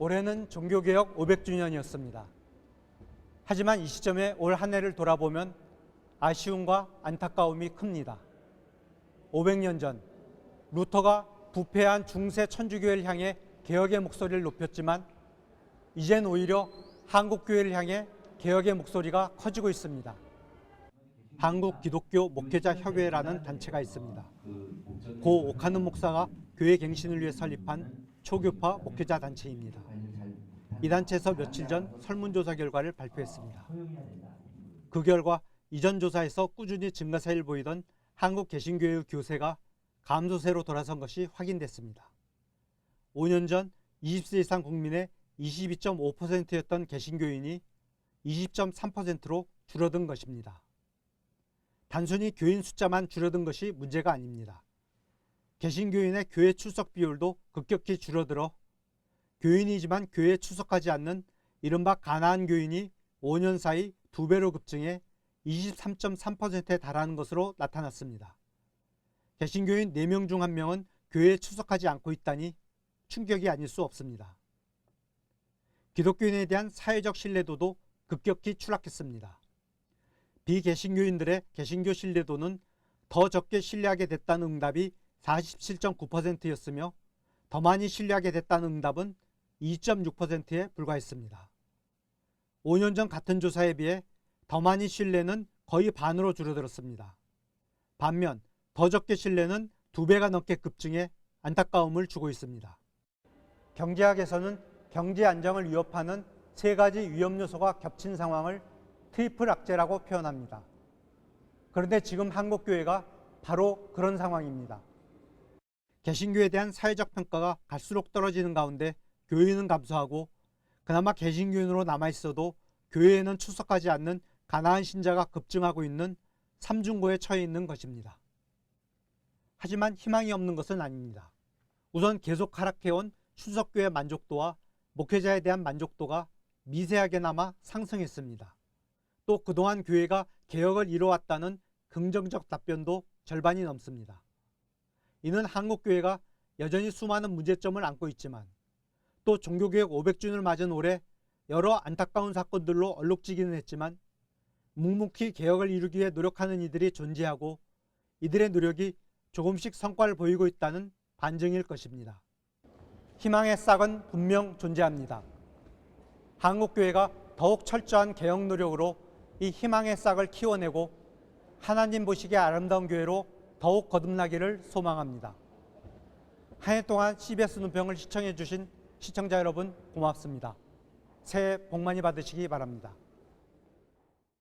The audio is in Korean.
올해는 종교개혁 500주년이었습니다. 하지만 이 시점에 올 한 해를 돌아보면 아쉬움과 안타까움이 큽니다. 500년 전 루터가 부패한 중세 천주교회를 향해 개혁의 목소리를 높였지만 이젠 오히려 한국교회를 향해 개혁의 목소리가 커지고 있습니다. 한국기독교 목회자 협의회라는 단체가 있습니다. 고 오카는 목사가 교회 갱신을 위해 설립한 초교파 목회자 단체입니다. 이 단체에서 며칠 전 설문조사 결과를 발표했습니다. 그 결과 이전 조사에서 꾸준히 증가세를 보이던 한국 개신교회의 교세가 감소세로 돌아선 것이 확인됐습니다. 5년 전 20세 이상 국민의 22.5%였던 개신교인이 20.3%로 줄어든 것입니다. 단순히 교인 숫자만 줄어든 것이 문제가 아닙니다. 개신교인의 교회 출석 비율도 급격히 줄어들어 교인이지만 교회에 출석하지 않는 이른바 가나안 교인이 5년 사이 2배로 급증해 23.3%에 달하는 것으로 나타났습니다. 개신교인 4명 중 1명은 교회에 출석하지 않고 있다니 충격이 아닐 수 없습니다. 기독교인에 대한 사회적 신뢰도도 급격히 추락했습니다. 비개신교인들의 개신교 신뢰도는 더 적게 신뢰하게 됐다는 응답이 47.9%였으며 더 많이 신뢰하게 됐다는 응답은 2.6%에 불과했습니다. 5년 전 같은 조사에 비해 더 많이 신뢰는 거의 반으로 줄어들었습니다. 반면 더 적게 신뢰는 2배가 넘게 급증해 안타까움을 주고 있습니다. 경제학에서는 경제 안정을 위협하는 3가지 위험 요소가 겹친 상황을 트리플 악재라고 표현합니다. 그런데 지금 한국교회가 바로 그런 상황입니다. 개신교에 대한 사회적 평가가 갈수록 떨어지는 가운데 교인은 감소하고 그나마 개신교인으로 남아있어도 교회에는 출석하지 않는 가나안 신자가 급증하고 있는 삼중고에 처해 있는 것입니다. 하지만 희망이 없는 것은 아닙니다. 우선 계속 하락해온 출석교회 만족도와 목회자에 대한 만족도가 미세하게나마 상승했습니다. 또 그동안 교회가 개혁을 이뤄왔다는 긍정적 답변도 절반이 넘습니다. 이는 한국교회가 여전히 수많은 문제점을 안고 있지만 또 종교개혁 500주년을 맞은 올해 여러 안타까운 사건들로 얼룩지기는 했지만 묵묵히 개혁을 이루기 위해 노력하는 이들이 존재하고 이들의 노력이 조금씩 성과를 보이고 있다는 반증일 것입니다. 희망의 싹은 분명 존재합니다. 한국교회가 더욱 철저한 개혁 노력으로 이 희망의 싹을 키워내고 하나님 보시기에 아름다운 교회로 더욱 거듭나기를 소망합니다. 한 해 동안 CBS 눈평을 시청해 주신 시청자 여러분 고맙습니다. 새해 복 많이 받으시기 바랍니다.